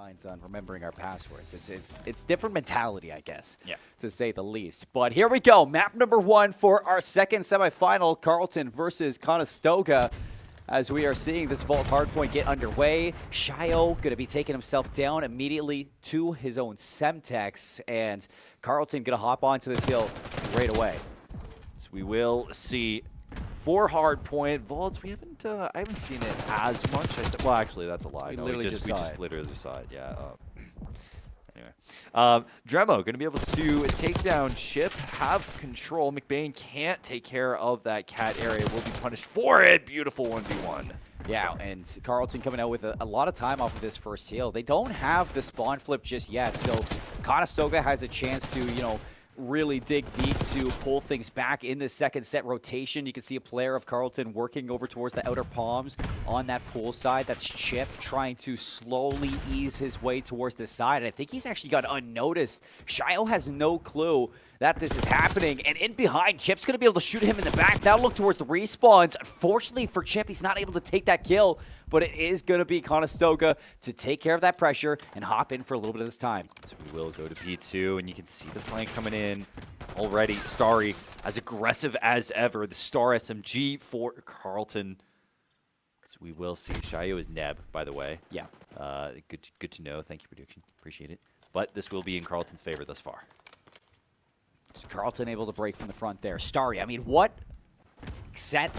minds on remembering our passwords. It's different mentality, I guess, to say the least. But here we go. Map number 1 for our second semifinal, Carleton versus Conestoga. As we are seeing this vault hardpoint get underway, Shio going to be taking himself down immediately to his own Semtex, and Carleton going to hop onto this hill right away. So we will see 4 hardpoint vaults. We haven't, I haven't seen it as much. Well, actually, that's a lie. We just literally saw it. Yeah. Anyway, Dremo going to be able to take down Chip, have control. McBain can't take care of that cat area. Will be punished for it. Beautiful 1v1. Yeah, and Carleton coming out with a lot of time off of this first heal. They don't have the spawn flip just yet, so Conestoga has a chance to, you know, really dig deep to pull things back in this second set rotation. You can see a player of Carleton working over towards the outer palms on that pool side. That's Chip trying to slowly ease his way towards the side. I think he's actually got unnoticed. Shio has no clue that this is happening, and in behind, Chip's going to be able to shoot him in the back. Now look towards the respawns. Unfortunately for Chip, he's not able to take that kill, but it is going to be Conestoga to take care of that pressure and hop in for a little bit of this time. So we will go to P2, and you can see the flank coming in already. Starry, as aggressive as ever, the Star SMG for Carleton. So we will see. Shio is Neb, by the way. Yeah. Good to know. Thank you, prediction. Appreciate it. But this will be in Carleton's favor thus far. So Carleton able to break from the front there. Starry, I mean, what set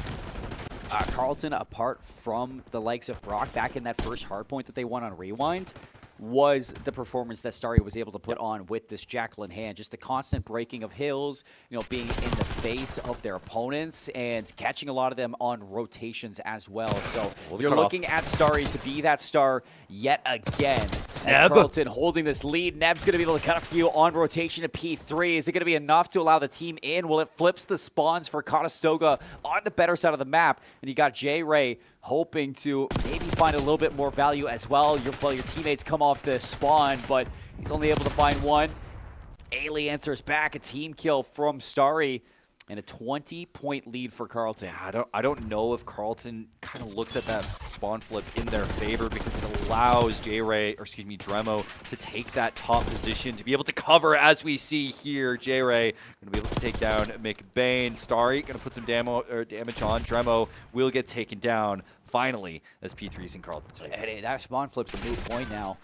Carleton apart from the likes of Brock back in that first hardpoint that they won on Rewind was the performance that Starry was able to put on with this Jackal in hand. Just the constant breaking of hills, you know, being in the face of their opponents and catching a lot of them on rotations as well. So you're looking at Starry to be that star yet again. As Carleton holding this lead. Neb's going to be able to cut a few on rotation to P3. Is it going to be enough to allow the team in? Well, it flips the spawns for Conestoga on the better side of the map. And you got JayRay hoping to maybe find a little bit more value as well. Your teammates come off the spawn, but he's only able to find one. Aiylee answers back, a team kill from Starry, and a 20-point lead for Carleton. I don't know if Carleton kind of looks at that spawn flip in their favor, because it allows Dremo to take that top position, to be able to cover, as we see here. JayRay going to be able to take down McBain. Starry going to put some damage on. Dremo will get taken down finally as P3's in Carleton's favor. And that spawn flip's a moot point now.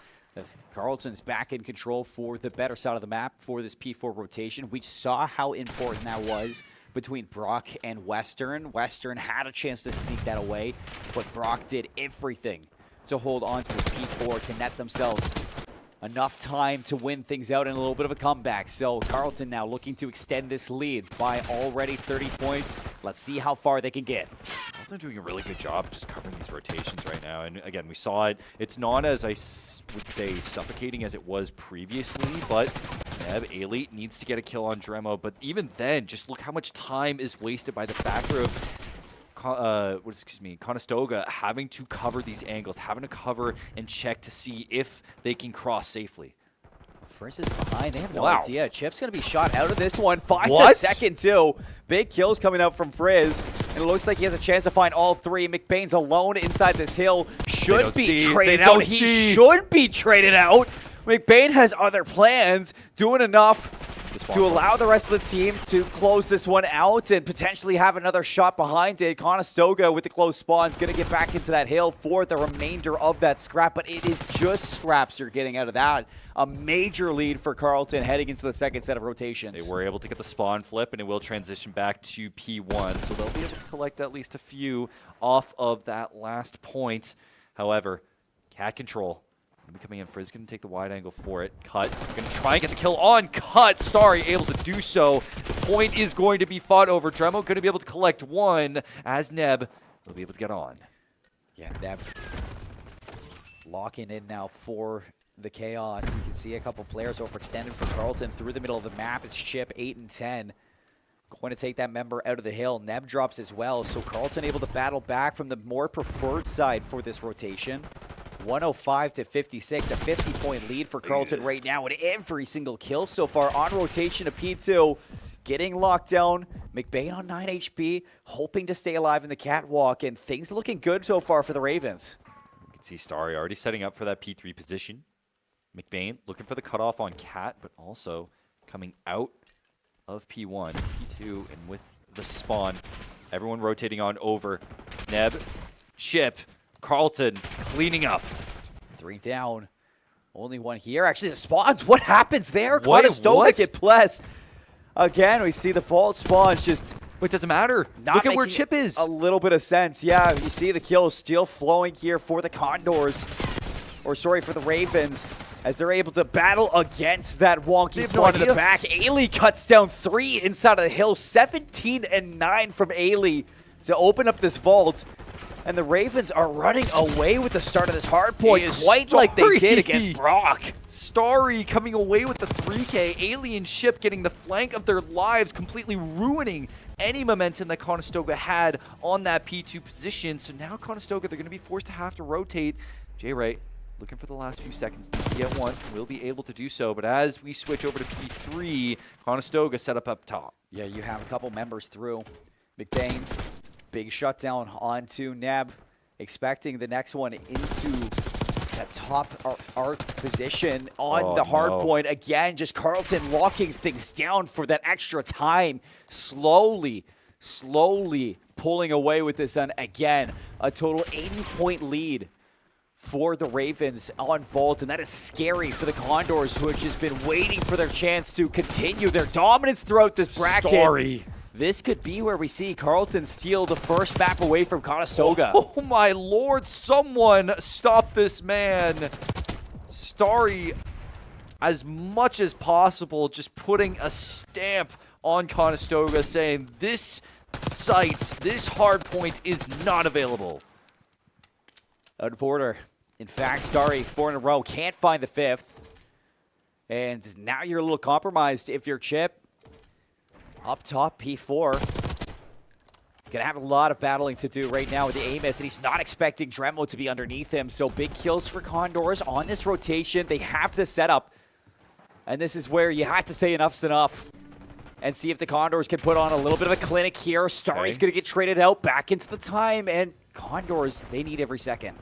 Carleton's back in control for the better side of the map for this P4 rotation. We saw how important that was between Brock and Western. Western had a chance to sneak that away, but Brock did everything to hold on to this P4 to net themselves enough time to win things out in a little bit of a comeback. So Carleton now looking to extend this lead by already 30 points. Let's see how far they can get. They're doing a really good job just covering these rotations right now. And again, we saw it. It's not as, I would say, suffocating as it was previously, but Neb, Aiylee needs to get a kill on Dremo. But even then, just look how much time is wasted by the factor of Conestoga having to cover these angles, having to cover and check to see if they can cross safely. Frizz is behind. They have no idea. Chip's going to be shot out of this one. Finds a second, too. Big kills coming out from Frizz. And it looks like he has a chance to find all 3. McBain's alone inside this hill. Should be traded out. He should be traded out. McBain has other plans, doing enough to allow the rest of the team to close this one out and potentially have another shot behind it. Conestoga with the close spawn is going to get back into that hill for the remainder of that scrap, but it is just scraps you're getting out of that. A major lead for Carleton heading into the second set of rotations. They were able to get the spawn flip, and it will transition back to P1, so they'll be able to collect at least a few off of that last point. However, cat control. Coming in, Frizz going to take the wide angle for it. Cut. Going to try and get the kill on Cut. Starry able to do so. The point is going to be fought over. Dremo going to be able to collect one as Neb will be able to get on. Yeah, Neb locking in now for the chaos. You can see a couple players overextended for Carleton through the middle of the map. It's Chip, 8 and 10. Going to take that member out of the hill. Neb drops as well. So Carleton able to battle back from the more preferred side for this rotation. 105 to 56, a 50-point lead for Carleton right now with every single kill so far on rotation to P2. Getting locked down. McBain on 9 HP, hoping to stay alive in the catwalk, and things looking good so far for the Ravens. You can see Starry already setting up for that P3 position. McBain looking for the cutoff on Cat, but also coming out of P1, P2, and with the spawn. Everyone rotating on over. Neb, Chip, Carleton cleaning up. 3 down. Only one here. Actually, the spawns. What happens there? What? Conestoga get blessed. Again, we see the fault spawns just But it doesn't matter. not Look at where making Chip is. a little bit of sense. Yeah, you see the kills still flowing here for the Condors. Or sorry, for the Ravens. As they're able to battle against that wonky have no spawn in the idea. back. Aiylee cuts down 3 inside of the hill. 17 and 9 from Aiylee to open up this vault. And the Ravens are running away with the start of this hard point, Hey, quite like they did Starry. against Brock. Starry coming away with the 3K. Aiylee and Chip getting the flank of their lives, completely ruining any momentum that Conestoga had on that P2 position. So now Conestoga, they're going to be forced to have to rotate. JayRay looking for the last few seconds to get one. Will be able to do so. But as we switch over to P3, Conestoga set up top. Yeah, you have a couple members through. McBain, big shutdown onto Neb, expecting the next one into that top arc position on the hard point. Again, just Carleton locking things down for that extra time. Slowly pulling away with this one. Again, a total 80-point lead for the Ravens on Vault, and that is scary for the Condors, who have just been waiting for their chance to continue their dominance throughout this bracket. Starry. This could be where we see Carleton steal the first map away from Conestoga. Oh my lord, someone stop this man. Starry, as much as possible, just putting a stamp on Conestoga, saying this site, this hard point is not available. Out of order. In fact, Starry, 4 in a row, can't find the 5th. And now you're a little compromised if you're Chip. Up top, P4. Gonna have a lot of battling to do right now with the Amos, and he's not expecting Dremo to be underneath him. So big kills for Condors on this rotation. They have the setup. And this is where you have to say enough's enough. And see if the Condors can put on a little bit of a clinic here. Starry's gonna get traded out back into the time, and Condors, they need every second.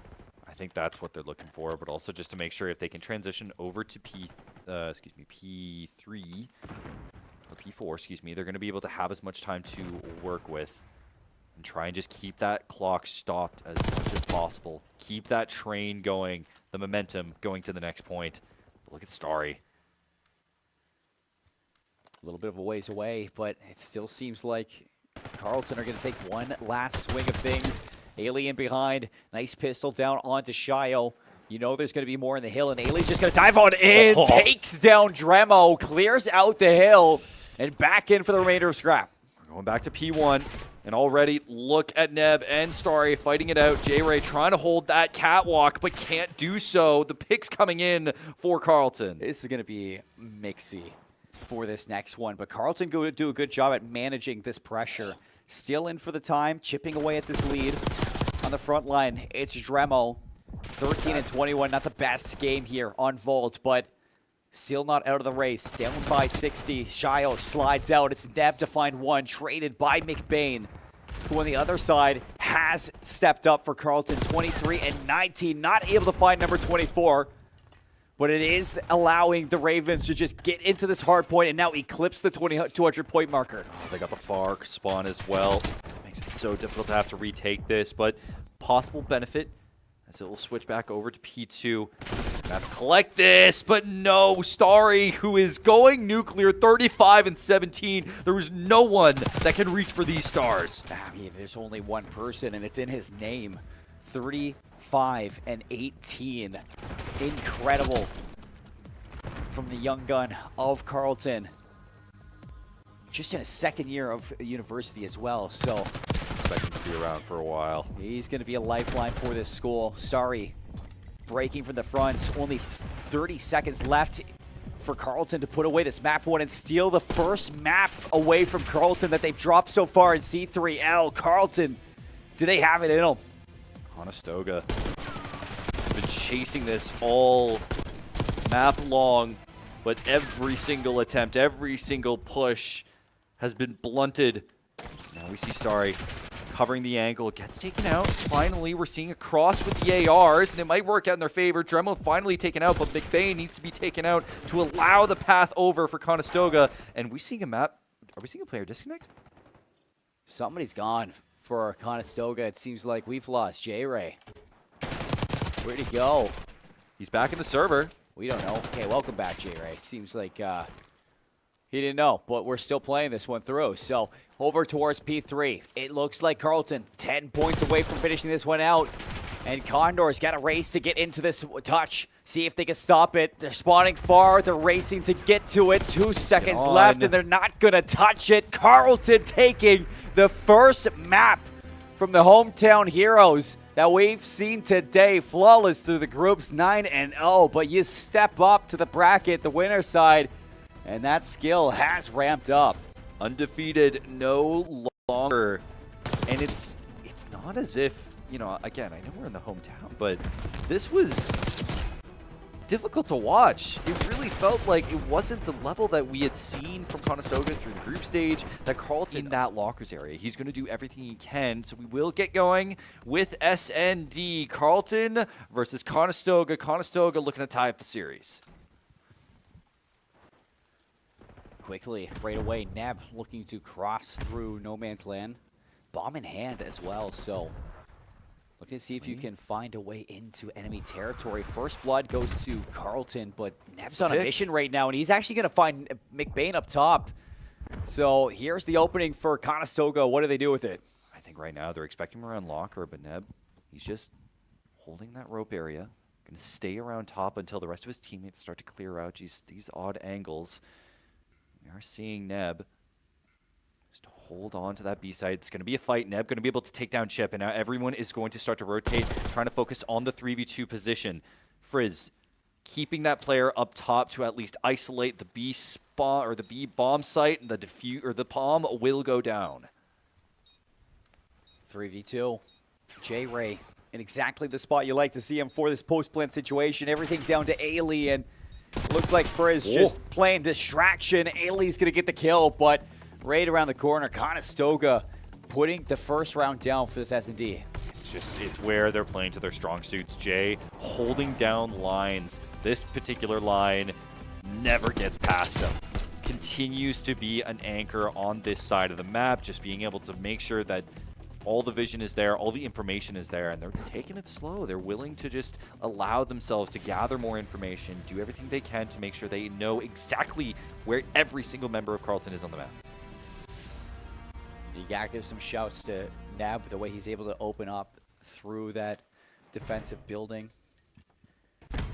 I think that's what they're looking for, but also just to make sure if they can transition over to P3 or P4, excuse me, they're going to be able to have as much time to work with and try and just keep that clock stopped as much as possible. Keep that train going, the momentum going to the next point. But look at Starry. A little bit of a ways away, but it still seems like Carleton are going to take one last swing of things. Aiylee in behind. Nice pistol down onto Shio. You know there's going to be more in the hill, and Ailey's just going to dive on in. Takes down Dremo. Clears out the hill. And back in for the remainder of Scrap. We're going back to P1. And already look at Neb and Starry fighting it out. JayRay trying to hold that catwalk, but can't do so. The pick's coming in for Carleton. This is going to be mixy for this next one. But Carleton going to do a good job at managing this pressure. Still in for the time, chipping away at this lead. On the front line, it's Dremo. 13 and 21, not the best game here on Vault, but still not out of the race. Down by 60. Shio slides out. It's Neb to find one, traded by McBain, who on the other side has stepped up for Carleton. 23 and 19, not able to find number 24. But it is allowing the Ravens to just get into this hard point and now eclipse the 200-point marker. Oh, they got the far spawn as well. Makes it so difficult to have to retake this, but possible benefit as it will switch back over to P2. Have to collect this, but no. Starry, who is going nuclear, 35 and 17. There is no one that can reach for these stars. I mean, there's only one person, and it's in his name. 35 and 18. Incredible from the young gun of Carleton. Just in his second year of university as well, so Expect him to be around for a while. he's going to be a lifeline for this school. Starry breaking from the front. Only 30 seconds left for Carleton to put away this map one and steal the first map away from Carleton that they've dropped so far in C3L. Carleton, do they have it in them? Conestoga has been chasing this all map long, but every single attempt, every single push has been blunted. Now we see Starry covering the angle, gets taken out. Finally, we're seeing a cross with the ARs, and it might work out in their favor. Dremel finally taken out, but McBain needs to be taken out to allow the path over for Conestoga. And we seeing a map. Are we seeing a player disconnect? Somebody's gone for Conestoga. It seems like we've lost JayRay. Where'd he go? He's back in the server. We don't know. Okay, welcome back, JayRay. Seems like he didn't know, but we're still playing this one through. So over towards P3. It looks like Carleton 10 points away from finishing this one out. And Condors got a race to get into this touch. See if they can stop it. They're spawning far. They're racing to get to it. 2 seconds left, and they're not going to touch it. Carleton taking the first map from the hometown heroes that we've seen today. Flawless through the groups, 9-0. But you step up to the bracket, the winner side, and that skill has ramped up. Undefeated no longer. And it's not as if, you know, again, I know we're in the hometown, but this was difficult to watch. It really felt like it wasn't the level that we had seen from Conestoga through the group stage, that Carleton in that lockers area. He's going to do everything he can, so we will get going with SND. Carleton versus Conestoga. Conestoga looking to tie up the series. Quickly, right away, Neb looking to cross through no man's land. Bomb in hand as well, so looking to see if you can find a way into enemy territory. First blood goes to Carleton, but Neb's on a mission right now, and he's actually going to find McBain up top. So here's the opening for Conestoga. What do they do with it? I think right now they're expecting him around locker, but Neb, he's just holding that rope area. Going to stay around top until the rest of his teammates start to clear out these odd angles. We are seeing Neb just hold on to that B side. It's going to be a fight. Neb going to be able to take down Chip, and now everyone is going to start to rotate, trying to focus on the 3v2 position. Frizz keeping that player up top to at least isolate the B spawn or the B bomb site, and the bomb will go down. 3v2. JayRay in exactly the spot you like to see him for this post-plant situation. Everything down to Aiylee, and looks like Frizz just playing distraction. Aiylee's going to get the kill, but right around the corner, Conestoga putting the first round down for this S&D. It's where they're playing to their strong suits. Jay holding down lines. This particular line never gets past them. Continues to be an anchor on this side of the map, just being able to make sure that all the vision is there, all the information is there, and they're taking it slow. They're willing to just allow themselves to gather more information, do everything they can to make sure they know exactly where every single member of Carleton is on the map. You gotta give some shouts to Neb, the way he's able to open up through that defensive building.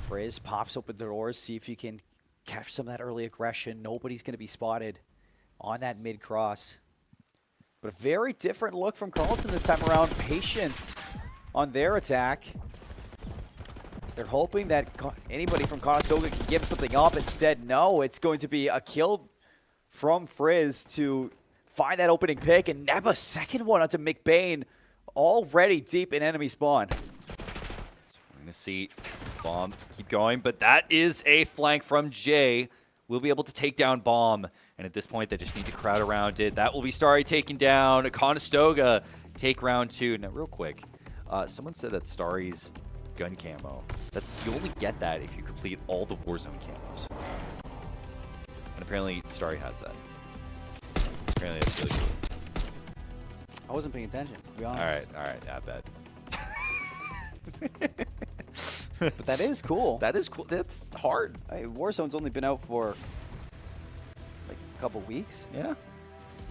Frizz pops open the doors, see if you can catch some of that early aggression. Nobody's gonna be spotted on that mid-cross. But a very different look from Carleton this time around. Patience on their attack. They're hoping that anybody from Conestoga can give something up. Instead, no, it's going to be a kill from Frizz to find that opening pick, and Neb a second one onto McBain, already deep in enemy spawn. So we're going to see Bomb keep going, but that is a flank from Jay. We'll be able to take down Bomb, and at this point, they just need to crowd around it. That will be Starry taken down. Conestoga take round 2. Now, real quick, someone said that Starry's gun camo, you only get that if you complete all the Warzone camos. And apparently, Starry has that. Apparently, that's really cool. I wasn't paying attention, to be honest. All right, yeah, bad. But that is cool. That is cool. That's hard. Warzone's only been out for like a couple weeks. Yeah. You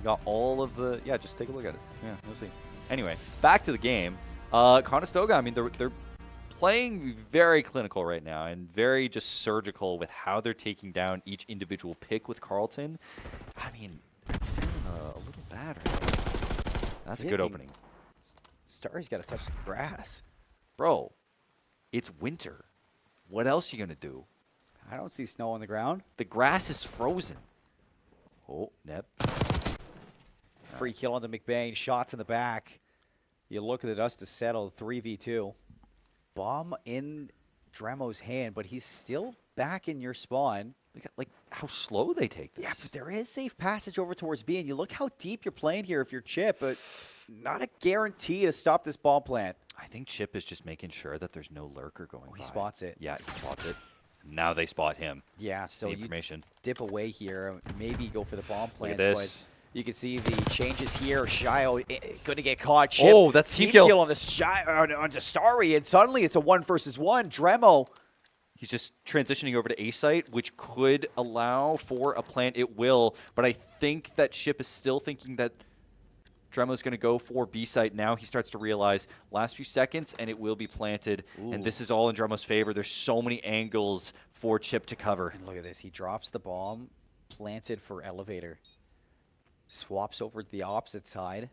got all of the... Yeah, just take a look at it. Yeah, we'll see. Anyway, back to the game. Conestoga, I mean, they're playing very clinical right now and very just surgical with how they're taking down each individual pick with Carleton. I mean, it's feeling a little bad right now. That's a good opening. Starry's got to touch the grass. Bro, it's winter. What else are you going to do? I don't see snow on the ground. The grass is frozen. Oh, Neb. Free kill onto McBain. Shots in the back. You look at the dust to settle. 3v2. Bomb in Dremo's hand, but he's still back in your spawn. Look at how slow they take this. Yeah, but there is safe passage over towards B, and you look how deep you're playing here if you're Chip, but not a guarantee to stop this bomb plant. I think Chip is just making sure that there's no lurker going by. He spots it. Yeah, he spots it. Now they spot him. Yeah, so The you information. dip away here, maybe go for the bomb plant. Look at this. But you can see the changes here. Shio going to get caught. Chip, Oh, that's team kill on the on the Starry, and suddenly it's a 1 versus 1. Dremo. He's just transitioning over to A site, which could allow for a plant. It will, but I think that Chip is still thinking that Dremo's going to go for B site. Now he starts to realize last few seconds, and it will be planted. Ooh. And this is all in Dremo's favor. There's so many angles for Chip to cover. And look at this. He drops the bomb, planted for elevator. Swaps over to the opposite side,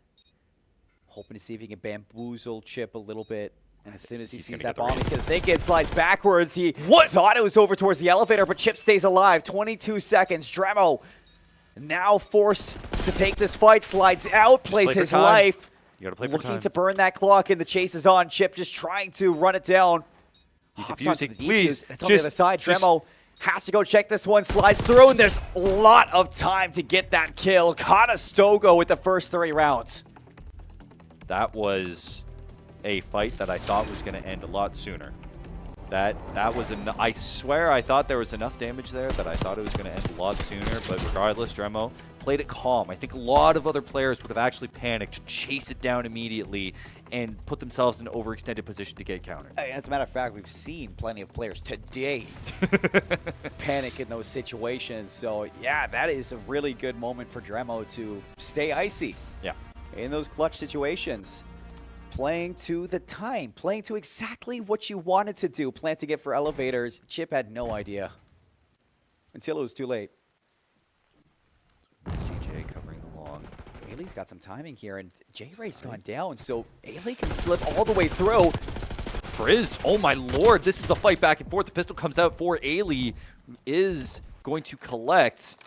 hoping to see if he can bamboozle Chip a little bit. And as soon as he sees that bomb, he's going to think it slides backwards. He thought it was over towards the elevator, but Chip stays alive. 22 seconds. Dremo now forced to take this fight, slides out, plays his life. You gotta play for time. Looking to burn that clock, and the chase is on. Chip just trying to run it down. He's Hops defusing. onto the Please, defuse. It's on the other side. Dremo has to go check this one, slides through, and there's a lot of time to get that kill. Conestoga with the first 3 rounds. That was a fight that I thought was going to end a lot sooner. That was I swear I thought there was enough damage there that I thought it was going to end a lot sooner, but regardless, Dremo played it calm. I think a lot of other players would have actually panicked, chase it down immediately, and put themselves in an overextended position to get countered. As a matter of fact, we've seen plenty of players today panic in those situations. So, yeah, that is a really good moment for Dremo to stay icy. Yeah. In those clutch situations. Playing to the time, playing to exactly what you wanted to do, planting it for elevators. Chip had no idea until it was too late. CJ covering the long. Aiylee's got some timing here, and JayRay's gone down, so Aiylee can slip all the way through. Frizz, oh my lord, this is a fight back and forth. The pistol comes out for Aiylee, who is going to collect,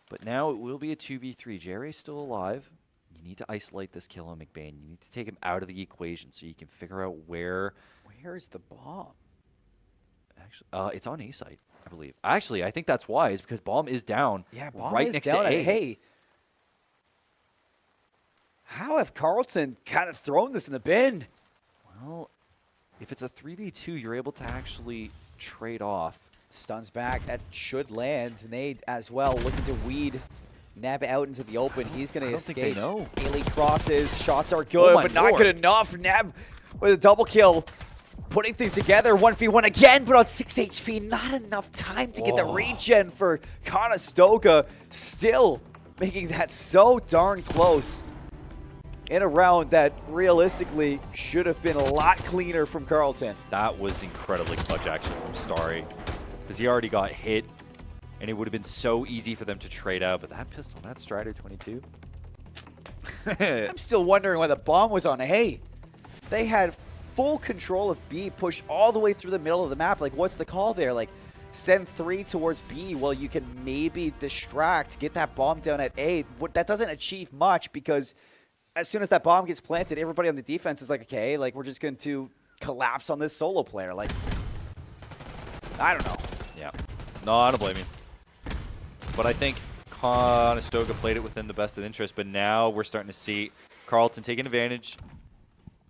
but now it will be a 2v3. JayRay's still alive. You need to isolate this kill on McBain. You need to take him out of the equation so you can figure out where. Where's the bomb? Actually, it's on A site, I believe. Actually, I think that's why. Is because bomb is down. Yeah, bomb right is next down to A. Hey, how have Carleton kind of thrown this in the bin? Well, if it's a 3v2, you're able to actually trade off. Stuns back. That should land. Nade as well, looking to weed Neb out into the open. He's going to escape. I don't think they know. Aiylee crosses. Shots are good, Oh but my not lord. good enough. Neb with a double kill. Putting things together. 1v1 again, but on 6 HP. Not enough time to get the regen for Conestoga. Still making that so darn close. In a round that realistically should have been a lot cleaner from Carleton. That was incredibly clutch action from Starry, because he already got hit, and it would have been so easy for them to trade out. But that pistol, that Strider 22. I'm still wondering why the bomb was on A. They had full control of B, push all the way through the middle of the map. Like, what's the call there? Like, send 3 towards B. Well, you can maybe distract, get that bomb down at A. That doesn't achieve much, because as soon as that bomb gets planted, everybody on the defense is like, okay, like, we're just going to collapse on this solo player. Like, I don't know. Yeah. No, I don't blame you. But I think Conestoga played it within the best of interest, but now we're starting to see Carleton taking advantage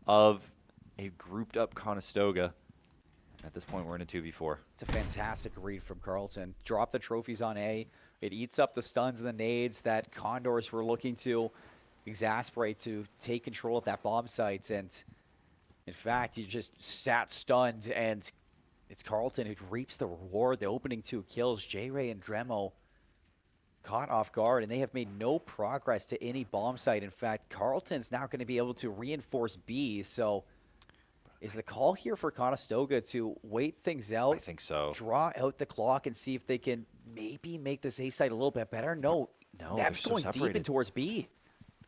of a grouped up Conestoga. At this point, we're in a 2v4. It's a fantastic read from Carleton. Drop the trophies on A. It eats up the stuns and the nades that Condors were looking to exasperate to take control of that bomb site. And in fact, you just sat stunned, and it's Carleton who reaps the reward. The opening 2 kills, JayRay and Dremo caught off guard, and they have made no progress to any bomb site. In fact, Carleton's now going to be able to reinforce B. So is the call here for Conestoga to wait things out? I think so. Draw out the clock and see if they can maybe make this A site a little bit better? No, Neb's going deep in towards B.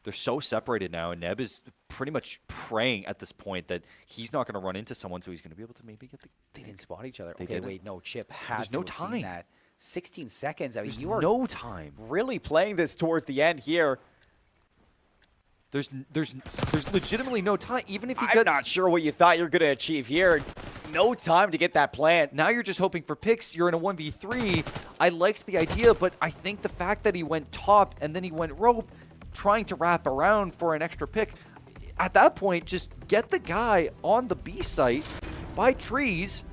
They're so separated now, and Neb is pretty much praying at this point that he's not going to run into someone, so he's going to be able to maybe get the... They didn't spot each other. They Okay, didn't. wait, no, Chip had There's to no have time. seen that. 16 seconds. I mean, There's you are no time. really playing this towards the end here. There's legitimately no time. Even if he I'm gets... not sure what you thought you were going to achieve here. No time to get that plant. Now you're just hoping for picks. You're in a 1v3. I liked the idea, but I think the fact that he went top and then he went rope, trying to wrap around for an extra pick, at that point, just get the guy on the B site by trees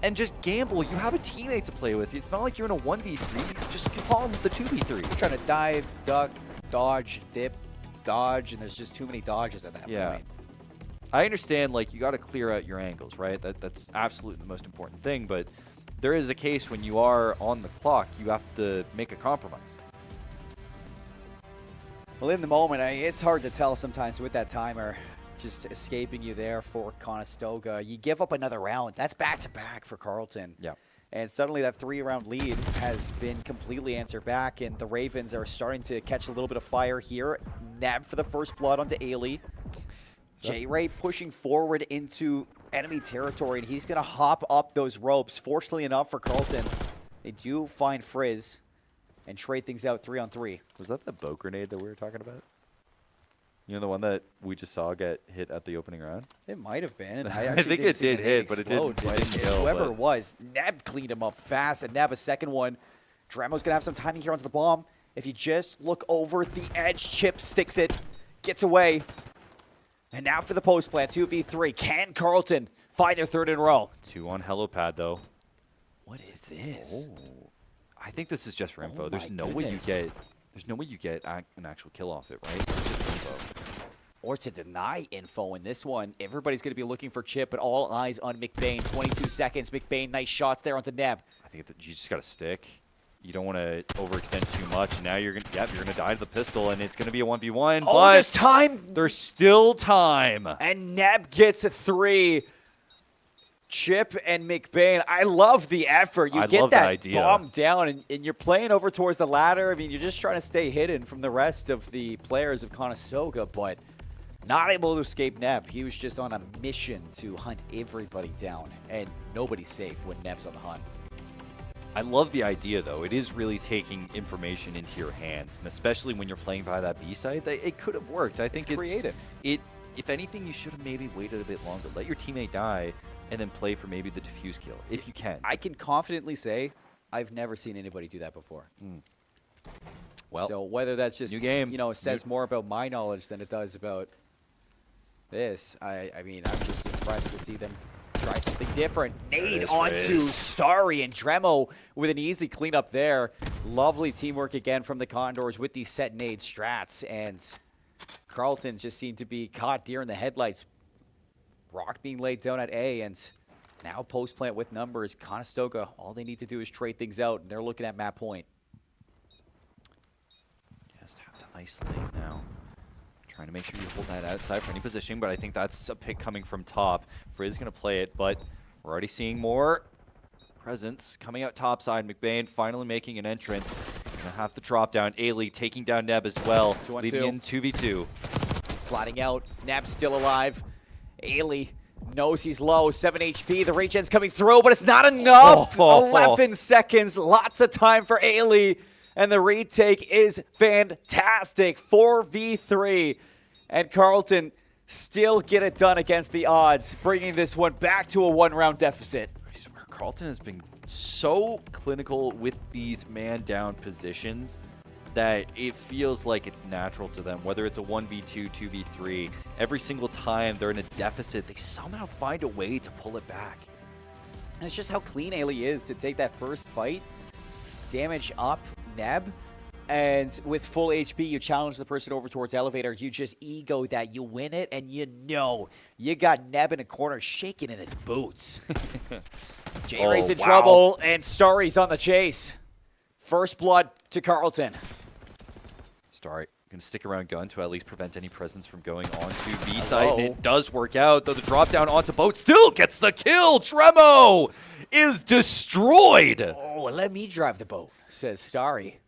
and just gamble. You have a teammate to play with. It's not like you're in a 1v3. You just call him the 2v3. Trying to dive, duck, dodge, dip, dodge, and there's just too many dodges at that point. I understand, like, you got to clear out your angles, right? That's absolutely the most important thing, but there is a case when you are on the clock, you have to make a compromise. Well, in the moment, it's hard to tell sometimes with that timer just escaping you there for Conestoga. You give up another round. That's back-to-back for Carleton. Yeah. And suddenly that 3-round lead has been completely answered back, and the Ravens are starting to catch a little bit of fire here. Neb for the first blood onto Aiylee. JayRay pushing forward into enemy territory, and he's going to hop up those ropes. Fortunately enough for Carleton, they do find Frizz and trade things out 3-on-3. Was that the boat grenade that we were talking about? You know, the one that we just saw get hit at the opening round? It might have been. I think it did hit, but it didn't kill. Whoever it was, Neb cleaned him up fast, and Neb a second one. Dremo's going to have some timing here onto the bomb. If you just look over the edge, Chip sticks it, gets away. And now for the post plant, 2v3. Can Carleton find their third in a row? 2 on helipad, though. What is this? Oh. I think this is just for info. Oh There's no my way you goodness. there's no way you get an actual kill off it, right? It's just info. Or to deny info in this one. Everybody's going to be looking for Chip, but all eyes on McBain. 22 seconds. McBain, nice shots there onto Neb. I think you just got to stick. You don't want to overextend too much. Now you're gonna, you're gonna die to the pistol, and it's gonna be a 1v1. Oh, but there's time. There's still time. And Neb gets a 3. Chip and McBain. I love the effort. You get that bomb down, and you're playing over towards the ladder. I mean, you're just trying to stay hidden from the rest of the players of Conestoga, but not able to escape Neb. He was just on a mission to hunt everybody down, and nobody's safe when Neb's on the hunt. I love the idea, though. It is really taking information into your hands, and especially when you're playing via that B side, it could have worked. I think it's creative. If anything, you should have maybe waited a bit longer. Let your teammate die, and then play for maybe the defuse kill, if you can. I can confidently say I've never seen anybody do that before. Well, so whether that's just, new game. you know, it says more about my knowledge than it does about this, I mean, I'm just impressed to see them try something different. Nade onto Starry, and Dremo with an easy cleanup there. Lovely teamwork again from the Condors with these set nade strats, and Carleton just seemed to be caught deer in the headlights. Rock being laid down at A, and now post plant with numbers. Conestoga, all they need to do is trade things out, and they're looking at map point. Just have to isolate now. Trying to make sure you hold that outside for any positioning, but I think that's a pick coming from top. Frizz going to play it, but we're already seeing more presence coming out top side. McBain finally making an entrance. Going to have to drop down. Aiylee taking down Neb as well, leading in 2v2. Sliding out. Neb still alive. Aiylee knows he's low. 7 HP. The regen's coming through, but it's not enough. 11 seconds. Lots of time for Aiylee. And the retake is fantastic. 4v3. And Carleton still get it done against the odds, bringing this one back to a 1-round deficit. I swear, Carleton has been so clinical with these man-down positions that it feels like it's natural to them, whether it's a 1v2, 2v3. Every single time they're in a deficit, they somehow find a way to pull it back. And it's just how clean Aiylee is to take that first fight, damage up Neb, and with full HP, you challenge the person over towards elevator. You just ego that. You win it, and you know you got Neb in a corner shaking in his boots. JayRay's in trouble, and Starry's on the chase. First blood to Carleton. Starry going to stick around gun to at least prevent any presence from going onto B side. And it does work out, though the drop down onto boat still gets the kill. Dremo is destroyed. Oh, let me drive the boat, says Starry.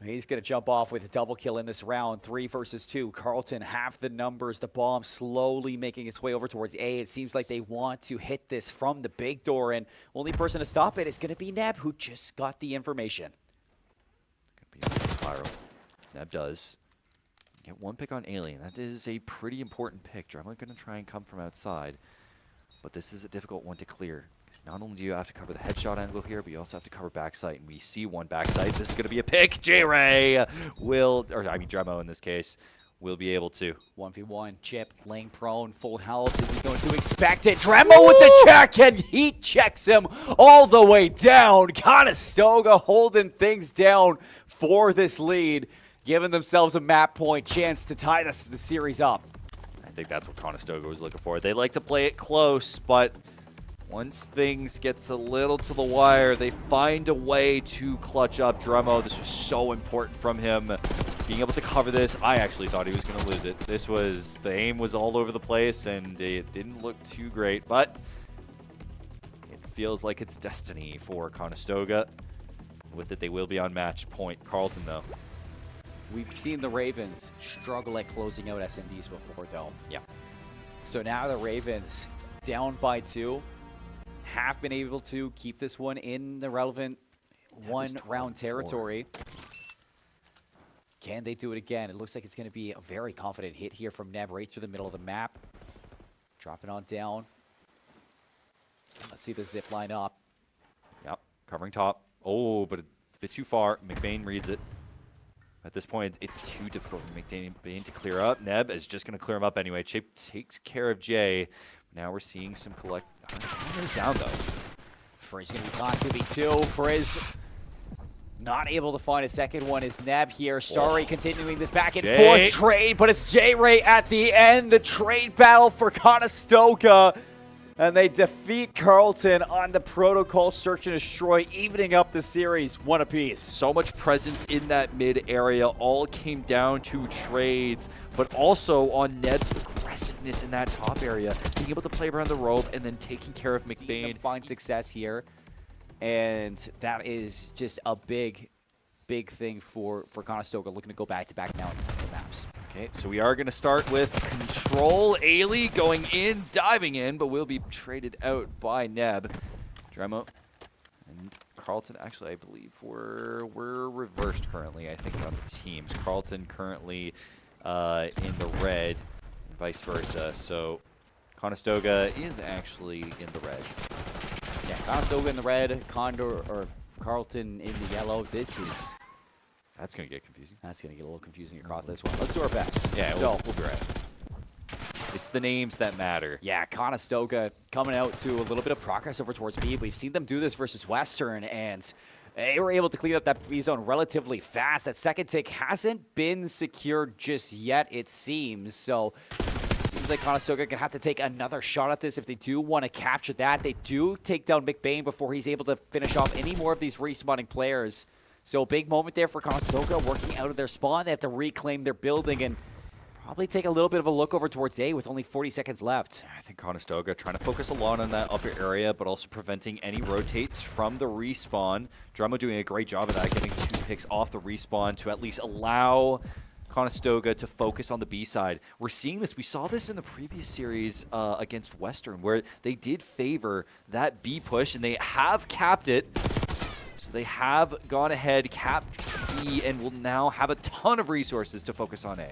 He's going to jump off with a double kill in this round. 3 versus 2. Carleton, half the numbers. The bomb slowly making its way over towards A. It seems like they want to hit this from the big door, and only person to stop it is going to be Neb, who just got the information. Going to be a spiral. Neb does get one pick on Aiylee, and that is a pretty important pick. Drama going to try and come from outside, but this is a difficult one to clear. Not only do you have to cover the headshot angle here, but you also have to cover backside, and we see one backside. This is going to be a pick. JayRay will, or I mean Dremo in this case, will be able to. 1v1, Chip laying prone, full health. Is he going to expect it? Dremel with the check, and he checks him all the way down. Conestoga holding things down for this lead, giving themselves a map point chance to tie the series up. I think that's what Conestoga was looking for. They like to play it close, but once things gets a little to the wire, they find a way to clutch up Dremo. This was so important from him, being able to cover this. I actually thought he was going to lose it. The aim was all over the place, and it didn't look too great, but it feels like it's destiny for Conestoga. With it, they will be on match point. Carleton, though. We've seen the Ravens struggle at closing out SNDs before, though. Yeah. So now the Ravens, down by 2, have been able to keep this one in the relevant one-round territory. Can they do it again? It looks like it's going to be a very confident hit here from Neb right through the middle of the map. Dropping on down. Let's see the zip line up. Yep, covering top. Oh, but a bit too far. McBain reads it. At this point, it's too difficult for McBain to clear up. Neb is just going to clear him up anyway. Chip takes care of Jay. Now we're seeing some collect. He's down, though. Frizz going to be caught 2v2. Frizz not able to find a second one. Is Neb here. Starry continuing this back and forth trade, but it's JayRay at the end. The trade battle for Conestoga. And they defeat Carleton on the protocol search and destroy, evening up the series 1 apiece. So much presence in that mid area. All came down to trades, but also on Neb's aggressiveness in that top area, being able to play around the rope and then taking care of McBain. Find success here, and that is just a big thing for Conestoga, looking to go back-to-back now in the maps. Okay, so we are going to start with control. Aiylee going in, diving in, but will be traded out by Neb. Dremo and Carleton, actually, I believe we're reversed currently, I think, on the teams. Carleton currently in the red, and vice versa. So Conestoga is actually in the red. Yeah, Conestoga in the red, Carleton in the yellow. That's going to get confusing. That's going to get a little confusing across this one. Let's do our best. Yeah, so, we'll be right. It's the names that matter. Yeah, Conestoga coming out to a little bit of progress over towards B. We've seen them do this versus Western, and they were able to clean up that B zone relatively fast. That second tick hasn't been secured just yet, it seems. So, seems like Conestoga can have to take another shot at this if they do want to capture that. They do take down McBain before he's able to finish off any more of these respawning players. So big moment there for Conestoga, working out of their spawn. They have to reclaim their building and probably take a little bit of a look over towards A with only 40 seconds left. I think Conestoga trying to focus a lot on that upper area, but also preventing any rotates from the respawn. Dremo doing a great job of that, getting 2 picks off the respawn to at least allow Conestoga to focus on the B side. We're seeing this. We saw this in the previous series against Western, where they did favor that B push, and they have capped it. So they have gone ahead, capped B, and will now have a ton of resources to focus on A.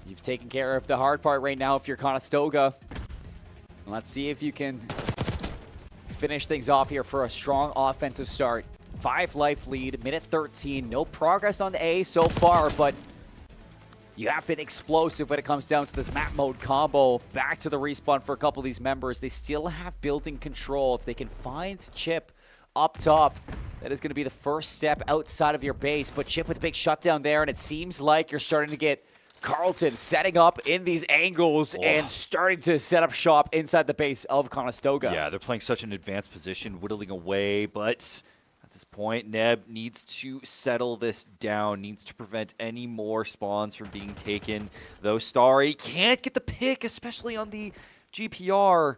You've taken care of the hard part right now if you're Conestoga. Let's see if you can finish things off here for a strong offensive start. 5 life lead, minute 13. No progress on A so far, but you have been explosive when it comes down to this map mode combo. Back to the respawn for a couple of these members. They still have building control. If they can find Chip up top, that is going to be the first step outside of your base. But Chip with a big shutdown there, and it seems like you're starting to get Carleton setting up in these angles and starting to set up shop inside the base of Conestoga. Yeah, they're playing such an advanced position, whittling away, but at this point, Neb needs to settle this down, needs to prevent any more spawns from being taken. Though Starry can't get the pick, especially on the GPR.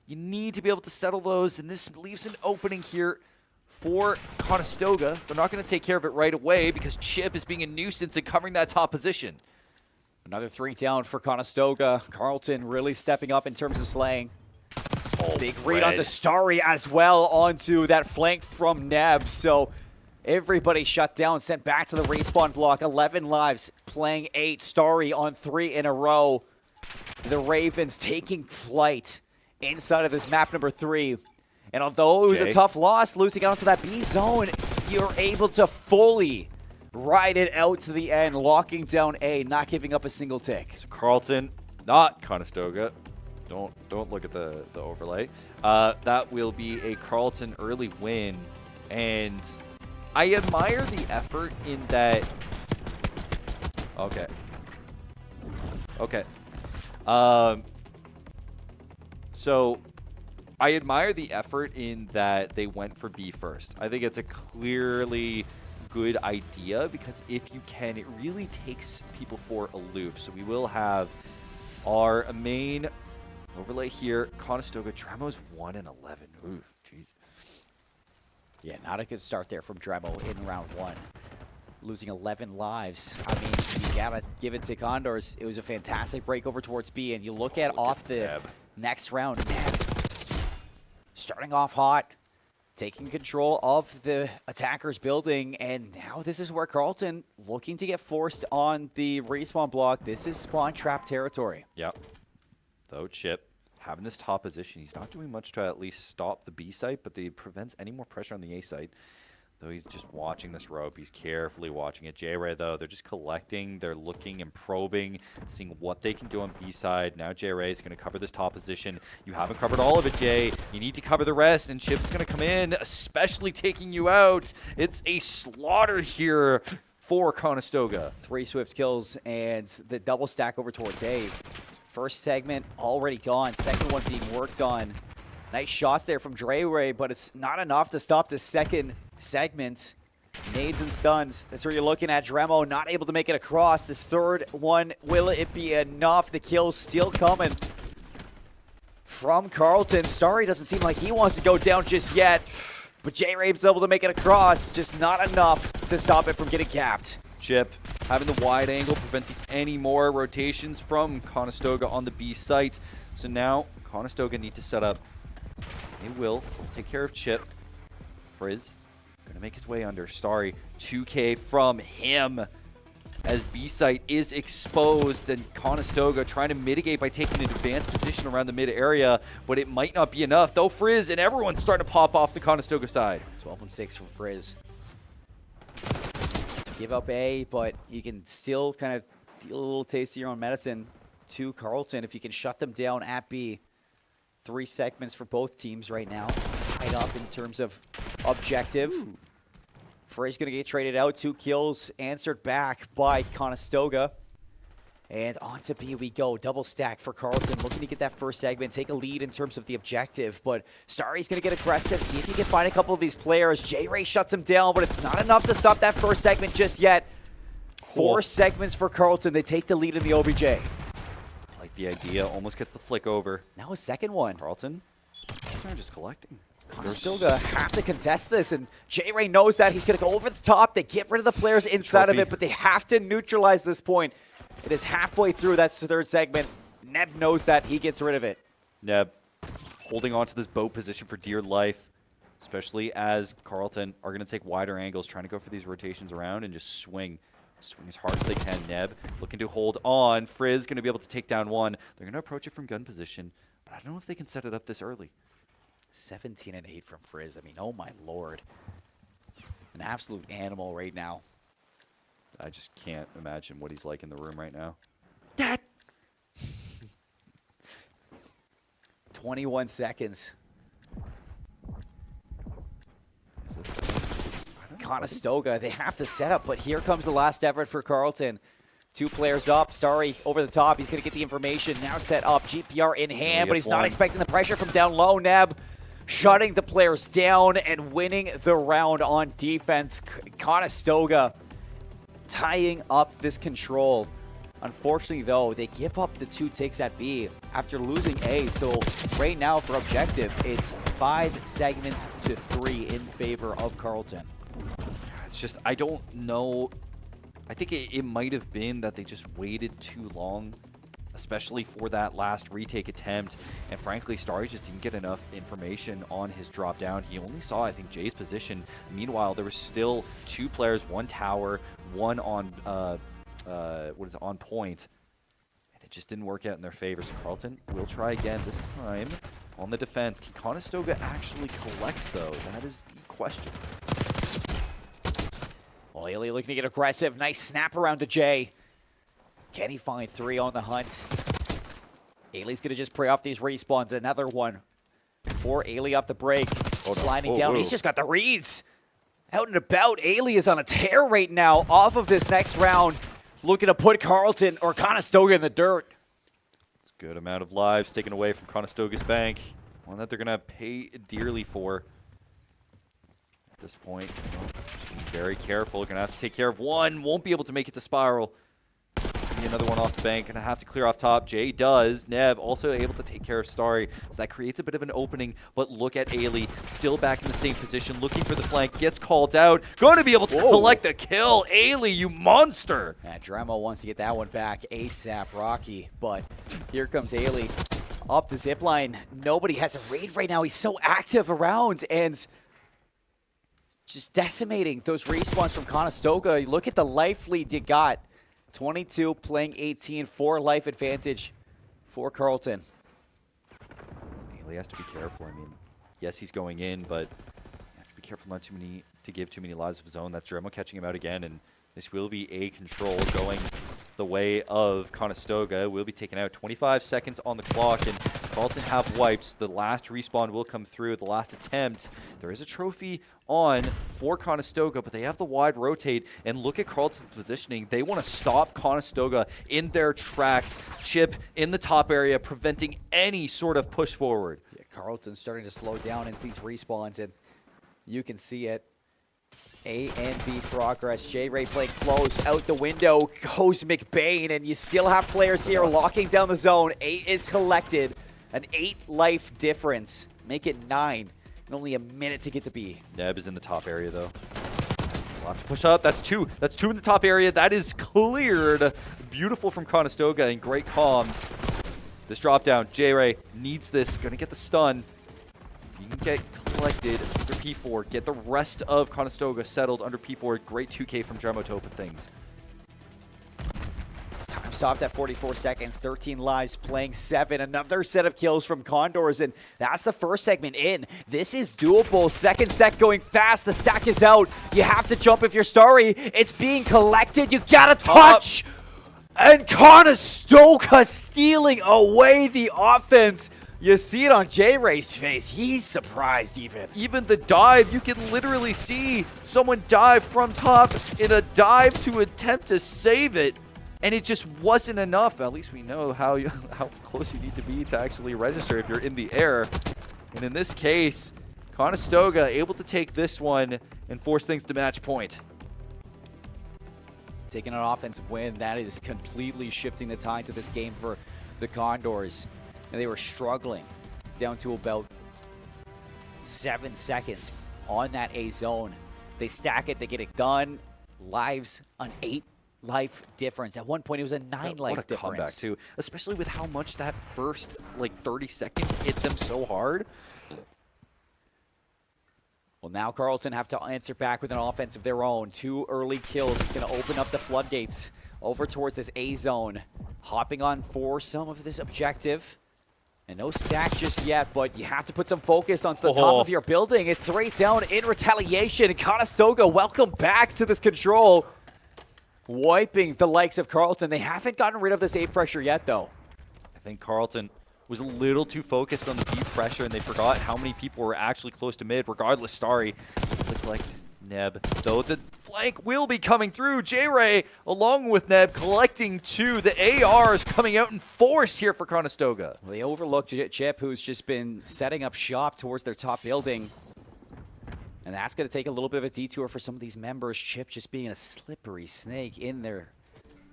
You need to be able to settle those, and this leaves an opening here for Conestoga. They're not going to take care of it right away because Chip is being a nuisance and covering that top position. Another 3 down for Conestoga. Carleton really stepping up in terms of slaying. Big read onto Starry as well onto that flank from Neb. So everybody shut down, sent back to the respawn block. 11 lives, playing 8. Starry on 3 in a row. The Ravens taking flight inside of this map number 3. And although it was a tough loss, losing out to that B zone, you're able to fully ride it out to the end, locking down A, not giving up a single tick. So Carleton, not Conestoga. Don't look at the overlay. That will be a Carleton early win, and I admire the effort in that. Okay. So I admire the effort in that they went for B first. I think it's a clearly good idea because if you can, it really takes people for a loop. So we will have our main overlay here. Conestoga, Dremo's 1-11. Ooh, jeez. Yeah, not a good start there from Dremo in round 1. Losing 11 lives. I mean, you gotta give it to Condors. It was a fantastic break over towards B, and you look at off the Neb. next round, Neb starting off hot, taking control of the attacker's building, and now this is where Carleton looking to get forced on the respawn block. This is spawn trap territory. Yep. Though Chip having this top position, he's not doing much to at least stop the B site, but it prevents any more pressure on the A site. Though he's just watching this rope. He's carefully watching it. JayRay, though, they're just collecting. They're looking and probing, seeing what they can do on B side. Now JayRay is going to cover this top position. You haven't covered all of it, Jay. You need to cover the rest, and Chip's going to come in, especially taking you out. It's a slaughter here for Conestoga. 3 swift kills and the double stack over towards A. First segment already gone. Second one being worked on. Nice shots there from JayRay, but it's not enough to stop the second segment. Nades and stuns. That's where you're looking at. Dremo not able to make it across. This third one, will it be enough? The kill's still coming from Carleton. Starry doesn't seem like he wants to go down just yet, but JayRay's able to make it across. Just not enough to stop it from getting capped. Chip having the wide angle, preventing any more rotations from Conestoga on the B site. So now Conestoga need to set up. They will take care of Chip. Frizz gonna make his way under. Starry, 2K from him as B site is exposed, and Conestoga trying to mitigate by taking an advanced position around the mid area, but it might not be enough. Though Frizz and everyone's starting to pop off the Conestoga side. 12-6 from Frizz. Give up A, but you can still kind of deal a little taste of your own medicine to Carleton if you can shut them down at B. 3 segments for both teams right now. Tied up in terms of objective. Frey's going to get traded out. 2 kills answered back by Conestoga. And on to B we go. Double stack for Carleton. Looking to get that first segment. Take a lead in terms of the objective. But Starry's going to get aggressive. See if he can find a couple of these players. JayRay shuts him down, but it's not enough to stop that first segment just yet. 4 segments for Carleton. They take the lead in the OBJ. I like the idea. Almost gets the flick over. Now a second one. Carleton, they're just collecting. Conestoga have to contest this, and JayRay knows that. He's going to go over the top. They get rid of the players inside of it, but they have to neutralize this point. It is halfway through. That's the third segment. Neb knows that. He gets rid of it. Neb holding on to this boat position for dear life, especially as Carleton are going to take wider angles, trying to go for these rotations around and just swing. Swing as hard as they can. Neb looking to hold on. Frizz going to be able to take down one. They're going to approach it from gun position, but I don't know if they can set it up this early. 17-8 from Frizz. I mean, oh my lord. An absolute animal right now. I just can't imagine what he's like in the room right now. That 21 seconds. Conestoga, they have to set up, but here comes the last effort for Carleton. 2 players up. Starry over the top. He's going to get the information. Now set up. GPR in hand, but he's not expecting the pressure from down low. Neb shutting the players down and winning the round on defense. Conestoga tying up this control. Unfortunately, though, they give up the 2 takes at B after losing A. So right now for objective, it's 5 segments to 3 in favor of Carleton. It's just, I don't know. I think it might have been that they just waited too long, especially for that last retake attempt. And frankly, Starry just didn't get enough information on his drop down. He only saw, I think, Jay's position. Meanwhile, there was still 2 players, 1 tower, 1 on, on point. And it just didn't work out in their favor. So Carleton will try again, this time on the defense. Can Conestoga actually collect, though? That is the question. Well, Aiylee looking to get aggressive. Nice snap around to Jay. Can he find 3 on the hunt? Aiylee's going to just pray off these respawns. Another one for Aiylee off the break. Sliding down. He's just got the reads. Out and about. Aiylee is on a tear right now off of this next round. Looking to put Carleton or Conestoga in the dirt. It's a good amount of lives taken away from Conestoga's bank. One that they're going to pay dearly for. At this point, just be very careful. Going to have to take care of one. Won't be able to make it to Spiral. Another one off the bank. Gonna have to clear off top. Jay does. Neb also able to take care of Starry. So that creates a bit of an opening. But look at Aiylee. Still back in the same position. Looking for the flank. Gets called out. Going to be able to collect the kill. Aiylee, you monster. Yeah, Dremo wants to get that one back ASAP, Rocky. But here comes Aiylee. Up the zipline. Nobody has a raid right now. He's so active around and just decimating those respawns from Conestoga. Look at the life lead you got. 22 playing 18, 4 life advantage for Carleton. Aiylee has to be careful. I mean, yes, he's going in, but you have to be careful not to give too many lives of his own. That's Dremo catching him out again, and this will be a control going the way of Conestoga. Will be taken out. 25 seconds on the clock, and Carleton have wipes. The last respawn will come through. The last attempt. There is a trophy on for Conestoga, but they have the wide rotate. And look at Carleton's positioning. They want to stop Conestoga in their tracks. Chip in the top area, preventing any sort of push forward. Yeah, Carleton's starting to slow down in these respawns, and you can see it. A and B progress. JayRay playing close. Out the window goes McBain, and you still have players here locking down the zone. 8 is collected. An 8 life difference. Make it 9. And only a minute to get to B. Neb is in the top area, though. A lot to push up. That's 2. That's 2 in the top area. That is cleared. Beautiful from Conestoga and great comms. This drop down. JayRay needs this. Going to get the stun. If you can get collected under P4, get the rest of Conestoga settled under P4. Great 2K from Dremo to open things. Time stopped at 44 seconds, 13 lives, playing 7. Another set of kills from Condors, and that's the first segment in. This is doable. Second set going fast. The stack is out. You have to jump if you're Starry. It's being collected. You gotta touch. And Conestoga stealing away the offense. You see it on JayRay's face. He's surprised even. Even the dive, you can literally see someone dive from top in a dive to attempt to save it. And it just wasn't enough. At least we know how close you need to be to actually register if you're in the air. And in this case, Conestoga able to take this one and force things to match point. Taking an offensive win, that is completely shifting the tides of this game for the Condors. And they were struggling down to about 7 seconds on that A zone. They stack it, they get it done. Lives on 8 life difference. At one point, it was a 9 life what a difference. Comeback too, especially with how much that first 30 seconds hit them so hard. Well, now Carleton have to answer back with an offense of their own. 2 early kills. It's going to open up the floodgates over towards this A zone. Hopping on for some of this objective. And no stack just yet, but you have to put some focus onto the top of your building. It's 3 down in retaliation. Conestoga, welcome back to this control. Wiping the likes of Carleton. They haven't gotten rid of this A pressure yet, though. I think Carleton was a little too focused on the B pressure, and they forgot how many people were actually close to mid. Regardless, Starry looked like Neb, though the flank will be coming through. JayRay, along with Neb, collecting 2. The ARs coming out in force here for Conestoga. Well, they overlooked Chip, who's just been setting up shop towards their top building. And that's going to take a little bit of a detour for some of these members. Chip just being a slippery snake in their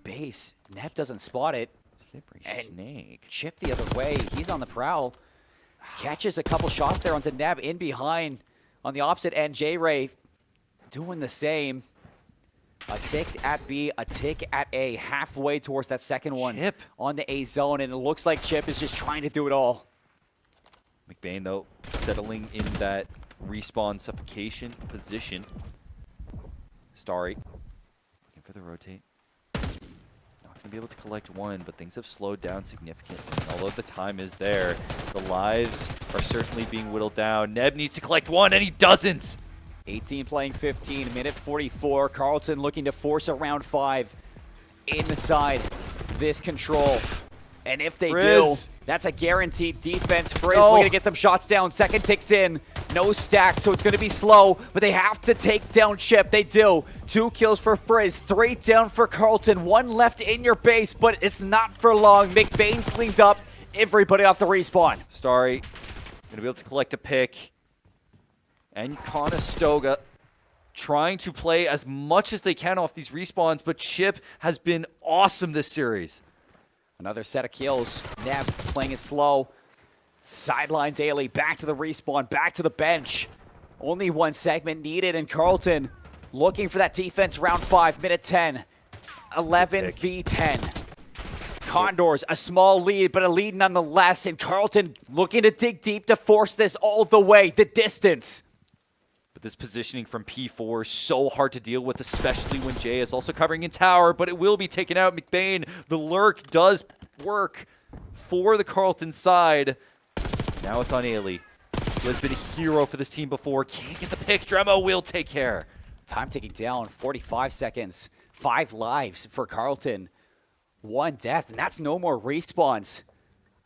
base. Neb doesn't spot it. Slippery and snake. Chip the other way. He's on the prowl. Catches a couple shots there onto Neb in behind on the opposite end. JayRay doing the same. A tick at B, a tick at A. Halfway towards that second one Chip on the A zone. And it looks like Chip is just trying to do it all. McBain, though, settling in that respawn suffocation position. Starry looking for the rotate. Not going to be able to collect one, but things have slowed down significantly. Although the time is there, the lives are certainly being whittled down. Neb needs to collect one, and he doesn't. 18 playing 15, minute 44. Carleton looking to force a round 5 inside this control. And if they do, that's a guaranteed defense. Frizz looking to get some shots down. Second ticks in. No stack, so it's going to be slow, but they have to take down Chip. They do. 2 kills for Frizz, 3 down for Carleton, 1 left in your base, but it's not for long. McBain's cleaned up everybody off the respawn. Starry going to be able to collect a pick. And Conestoga trying to play as much as they can off these respawns, but Chip has been awesome this series. Another set of kills. Neb playing it slow. Sidelines Aiylee, back to the respawn, back to the bench. Only 1 segment needed, and Carleton looking for that defense round 5, minute 10. 11 v 10. Condors, a small lead, but a lead nonetheless, and Carleton looking to dig deep to force this all the way, the distance. But this positioning from P4 is so hard to deal with, especially when Jay is also covering in tower, but it will be taken out. McBain, the lurk does work for the Carleton side. Now it's on Aiylee, who has been a hero for this team before. Can't get the pick. Dremo will take care. Time ticking down, 45 seconds. 5 lives for Carleton. 1 death, and that's no more respawns.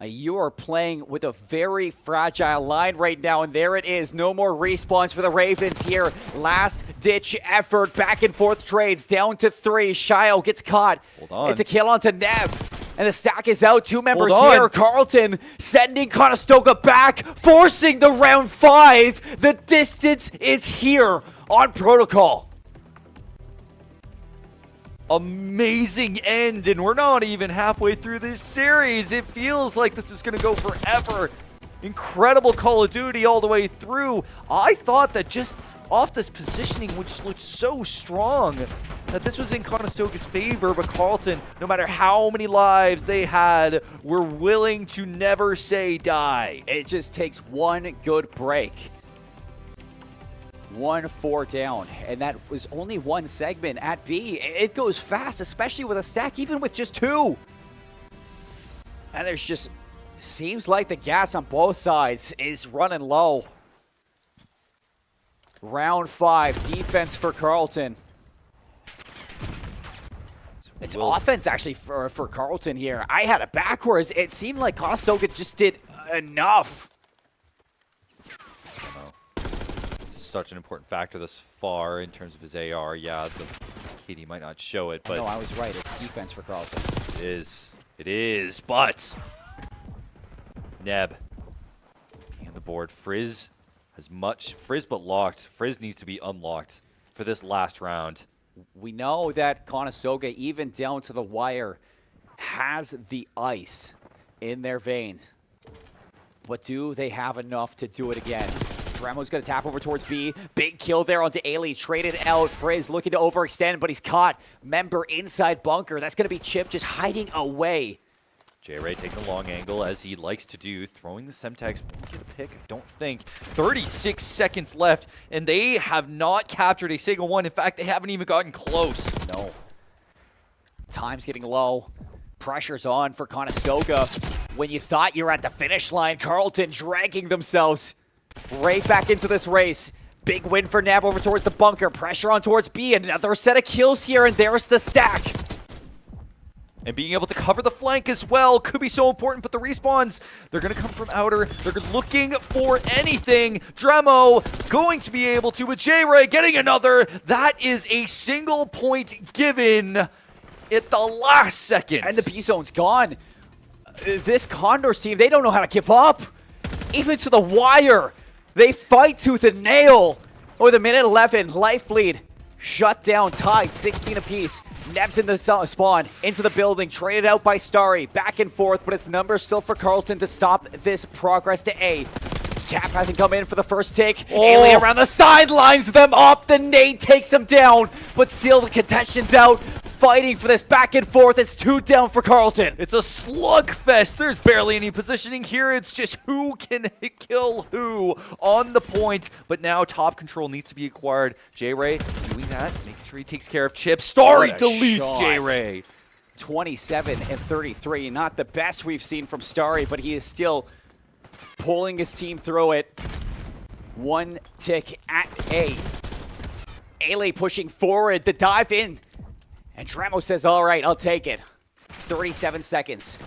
You are playing with a very fragile line right now, and there it is. No more respawns for the Ravens here. Last-ditch effort, back and forth trades, down to 3. Shio gets caught. Hold on. It's a kill onto Neb. And the stack is out. 2 members here. Carleton sending Conestoga back, forcing the round 5. The distance is here on Protocol. Amazing end, and we're not even halfway through this series. It feels like this is going to go forever. Incredible Call of Duty all the way through. I thought that just off this positioning, which looked so strong, that this was in Conestoga's favor, but Carleton, no matter how many lives they had, were willing to never say die. It just takes 1 good break. 1-4 down, and that was only 1 segment at B. It goes fast, especially with a stack, even with just 2. And there's just, seems like the gas on both sides is running low. Round 5, defense for Carleton. It's offense actually for Carleton here. I had it backwards. It seemed like Conestoga just did enough. Such an important factor thus far in terms of his AR. Yeah, the KD might not show it, but no, I was right. It's defense for Carleton. It is. It is, but Neb on the board. Frizz has much. Frizz but locked. Frizz needs to be unlocked for this last round. We know that Conestoga, even down to the wire, has the ice in their veins. But do they have enough to do it again? Dremo's going to tap over towards B. Big kill there onto Aiylee. Traded out. Frizz looking to overextend, but he's caught. Member inside bunker. That's going to be Chip just hiding away. JayRay taking the long angle as he likes to do. Throwing the Semtex. Won't get a pick, I don't think. 36 seconds left, and they have not captured a single one. In fact, they haven't even gotten close. No. Time's getting low. Pressure's on for Conestoga. When you thought you were at the finish line, Carleton dragging themselves right back into this race. Big win for Neb over towards the bunker. Pressure on towards B. Another set of kills here, and there's the stack. And being able to cover the flank as well could be so important, but the respawns, they're going to come from outer. They're looking for anything. Dremo going to be able to, with JayRay getting another. That is a single point given at the last second. And the B zone's gone. This Condors team, they don't know how to give up. Even to the wire. They fight tooth and nail. With a minute 11, life lead shut down, tied, 16 apiece. Neb's in the spawn, into the building, traded out by Starry. Back and forth, but it's numbers still for Carleton to stop this progress to A. Tap hasn't come in for the first tick. Aiylee around the sidelines them up. The nade takes him down, but still the contention's out. Fighting for this back and forth. It's 2 down for Carleton. It's a slugfest. There's barely any positioning here. It's just who can kill who on the point. But now top control needs to be acquired. JayRay doing that, making sure he takes care of Chip. Starry deletes JayRay. 27 and 33. Not the best we've seen from Starry, but he is still pulling his team through it. 1 tick at A. Aiylee pushing forward, the dive in. And Dremo says, all right, I'll take it. 37 seconds.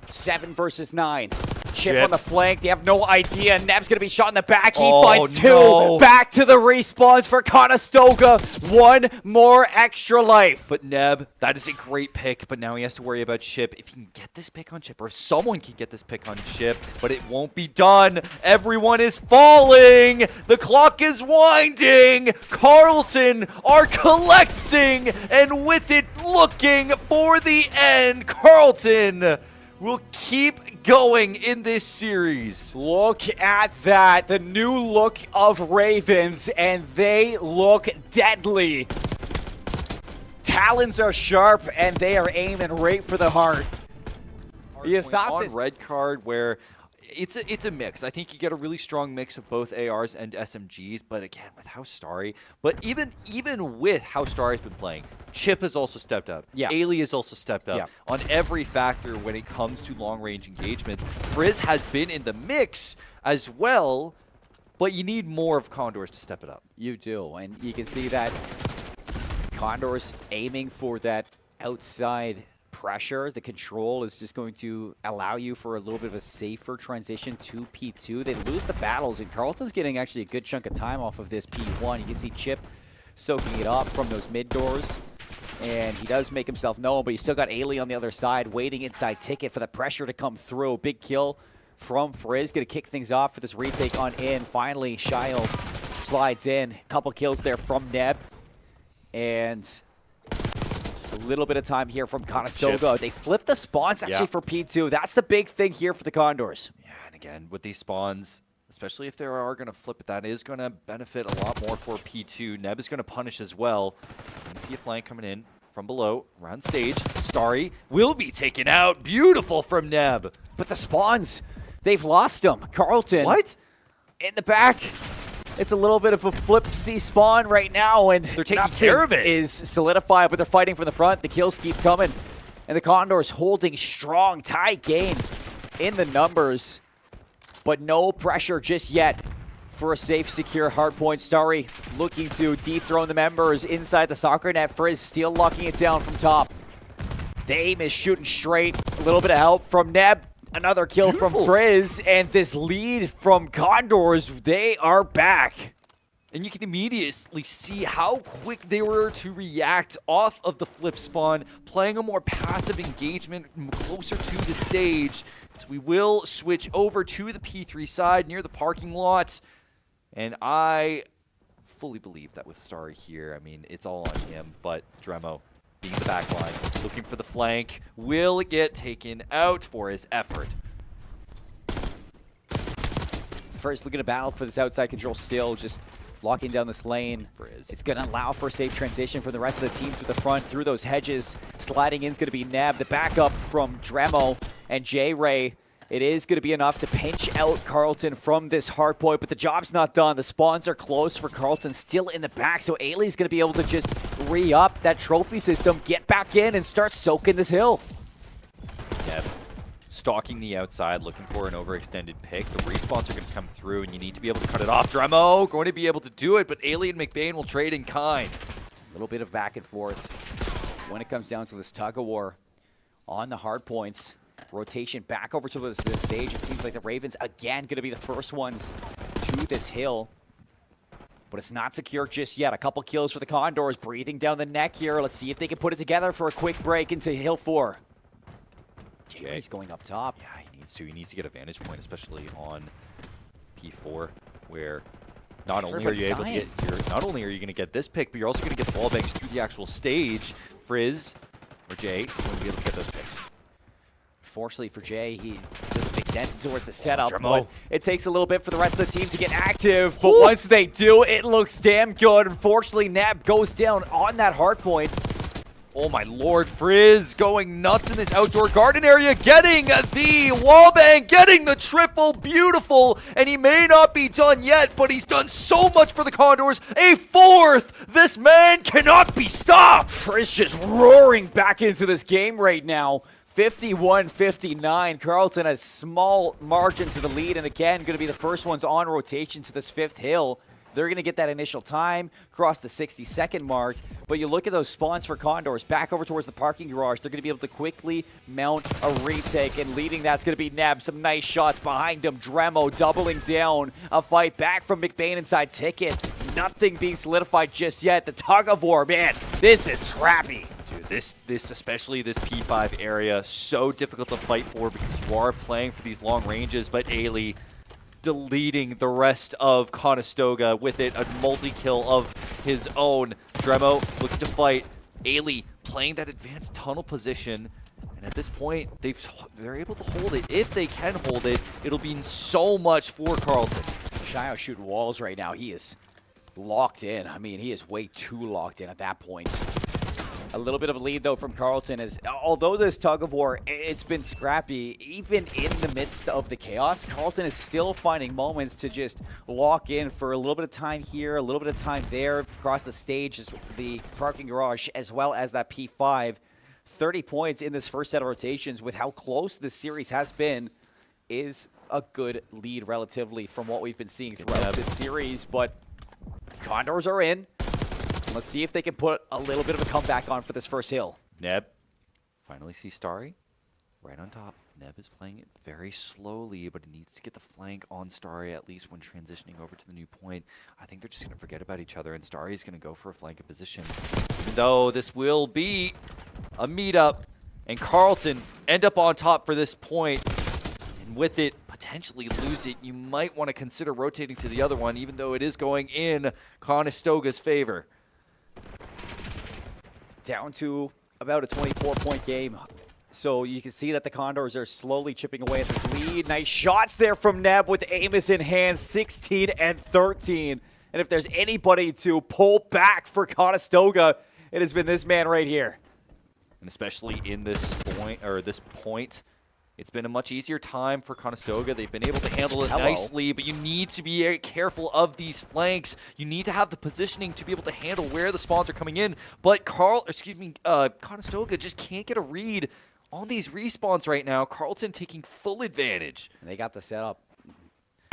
7 versus 9. Chip on the flank. They have no idea. Neb's going to be shot in the back. He finds 2. No. Back to the respawns for Conestoga. 1 more extra life. But Neb, that is a great pick, but now he has to worry about Chip. If he can get this pick on Chip, or if someone can get this pick on Chip, but it won't be done. Everyone is falling. The clock is winding. Carleton are collecting, and with it looking for the end, Carleton will keep going in this series. Look at that. The new look of Ravens, and they look deadly. Talons are sharp, and they are aiming right for the heart. You thought on this red card where it's a mix. I think you get a really strong mix of both ARs and SMGs, but again, with how Starry, but even with how Starry's been playing, Chip has also stepped up. Yeah. Aiylee has also stepped up. Yeah. On every factor when it comes to long-range engagements. Frizz has been in the mix as well, but you need more of Condors to step it up. You do, and you can see that Condors aiming for that outside pressure. The control is just going to allow you for a little bit of a safer transition to P2. They lose the battles, and Carleton's getting actually a good chunk of time off of this P1. You can see Chip soaking it up from those mid doors, and he does make himself known, but he's still got Aiylee on the other side waiting inside Ticket for the pressure to come through. Big kill from Frizz, going to kick things off for this retake on in. Finally, Shio slides in. Couple kills there from Neb, and a little bit of time here from Conestoga. They flip the spawns actually for P2. That's the big thing here for the Condors. Yeah, and again, with these spawns, especially if they are going to flip it, that is going to benefit a lot more for P2. Neb is going to punish as well. You see a flank coming in from below, around stage. Starry will be taken out. Beautiful from Neb. But the spawns, they've lost them. Carleton. What? In the back. It's a little bit of a flip-C spawn right now, and they're taking care of it. Is solidified, but they're fighting from the front. The kills keep coming, and the Condors holding strong, tight game in the numbers, but no pressure just yet for a safe, secure hardpoint. Starry looking to dethrone the members inside the soccer net. Frizz still locking it down from top. The aim is shooting straight. A little bit of help from Neb. Another kill from Frizz, and this lead from Condors, they are back. And you can immediately see how quick they were to react off of the flip spawn, playing a more passive engagement closer to the stage. So we will switch over to the P3 side near the parking lot. And I fully believe that with Starry here, I mean, it's all on him, but Dremo being the back line, looking for the flank, will get taken out for his effort. First, looking to battle for this outside control still, just locking down this lane. Frizz. It's going to allow for a safe transition for the rest of the team to the front through those hedges. Sliding in is going to be Neb. The backup from Dremo and JayRay. It is going to be enough to pinch out Carleton from this hardpoint, but the job's not done. The spawns are close for Carleton, still in the back, so Aiylee's going to be able to just re-up that trophy system, get back in, and start soaking this hill. Neb stalking the outside, looking for an overextended pick. The respawns are going to come through, and you need to be able to cut it off. Dremo going to be able to do it, but Aiylee and McBain will trade in kind. A little bit of back and forth when it comes down to this tug-of-war on the hard points. Rotation back over to this stage. It seems like the Ravens, again, going to be the first ones to this hill. But it's not secure just yet. A couple kills for the Condors, breathing down the neck here. Let's see if they can put it together for a quick break into Hill 4. JayRay's going up top. Yeah, he needs to. He needs to get a vantage point, especially on P4, where not only are you able to get not only are you going to get this pick, but you're also going to get the wall banks to the actual stage. Frizz or Jay going to be able to get those picks. Fortunately for Jay, he doesn't make dent towards the setup, Dremo. but it takes a little bit for the rest of the team to get active. But once they do, it looks damn good. Unfortunately, Neb goes down on that hard point. Oh my lord, Frizz going nuts in this outdoor garden area, getting the wallbang, getting the triple, beautiful, and he may not be done yet, but he's done so much for the Condors. A fourth! This man cannot be stopped! Frizz just roaring back into this game right now. 51-59. Carleton has small margin to the lead, and again, going to be the first ones on rotation to this fifth hill. They're going to get that initial time, cross the 60-second mark, but you look at those spawns for Condors, back over towards the parking garage. They're going to be able to quickly mount a retake, and leading that's going to be Neb. Some nice shots behind him. Dremo doubling down. A fight back from McBain inside Ticket. Nothing being solidified just yet. The tug of war, man, this is scrappy. Dude, this especially this P5 area, so difficult to fight for because you are playing for these long ranges, but Aiylee deleting the rest of Conestoga with it, a multi-kill of his own. Dremo looks to fight. Aiylee playing that advanced tunnel position, and at this point, they're able to hold it. If they can hold it, it'll mean so much for Carleton. Shio shooting walls right now. He is locked in. I mean, he is way too locked in at that point. A little bit of a lead, though, from Carleton. As although this tug of war, it's been scrappy, even in the midst of the chaos, Carleton is still finding moments to just lock in for a little bit of time here, a little bit of time there, across the stage, the parking garage, as well as that P5. 30 points in this first set of rotations with how close this series has been is a good lead relatively from what we've been seeing throughout this series. But Condors are in. Let's see if they can put a little bit of a comeback on for this first hill. Neb finally sees Starry right on top. Neb is playing it very slowly, but he needs to get the flank on Starry, at least when transitioning over to the new point. I think they're just going to forget about each other, and Starry's going to go for a flank position. Even though this will be a meetup, and Carleton end up on top for this point, and with it, potentially lose it. You might want to consider rotating to the other one, even though it is going in Conestoga's favor. Down to about a 24-point game. So you can see that the Condors are slowly chipping away at this lead. Nice shots there from Neb with Amos in hand, 16 and 13. And if there's anybody to pull back for Conestoga, it has been this man right here. And especially in this point, it's been a much easier time for Conestoga. They've been able to handle it nicely, but you need to be very careful of these flanks. You need to have the positioning to be able to handle where the spawns are coming in. But Conestoga just can't get a read on these respawns right now. Carleton taking full advantage. And they got the setup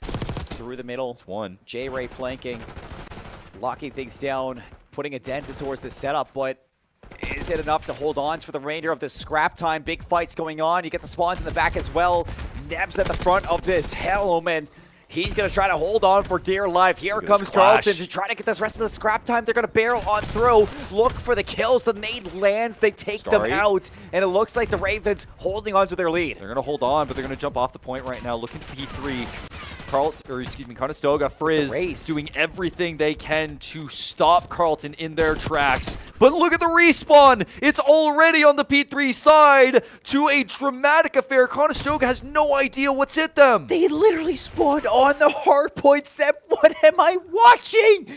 through the middle. It's one. JayRay flanking, locking things down, putting a dent towards the setup, but is it enough to hold on for the remainder of this scrap time? Big fights going on. You get the spawns in the back as well. Neb's at the front of this helm, and he's going to try to hold on for dear life. Here comes Carleton to try to get this rest of the scrap time. They're going to barrel on through. Look for the kills. The nade lands. They take them out, and it looks like the Ravens holding on to their lead. They're going to hold on, but they're going to jump off the point right now, looking for P3. Conestoga, Frizz doing everything they can to stop Carleton in their tracks. But look at the respawn! It's already on the P3 side to a dramatic affair. Conestoga has no idea what's hit them. They literally spawned on the hard point set. What am I watching?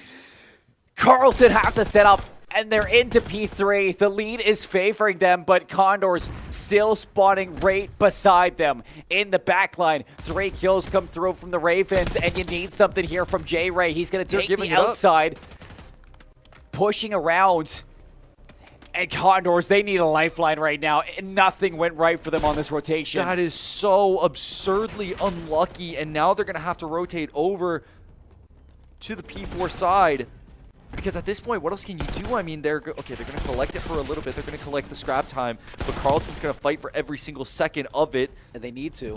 Carleton have to set up, and they're into P3. The lead is favoring them, but Condors still spawning right beside them in the backline. 3 kills come through from the Ravens, and you need something here from JayRay. He's going to take the outside, pushing around. And Condors, they need a lifeline right now. Nothing went right for them on this rotation. That is so absurdly unlucky, and now they're going to have to rotate over to the P4 side. Because at this point, what else can you do? I mean, they're going to collect it for a little bit. They're going to collect the scrap time, but Carleton's going to fight for every single second of it. And they need to.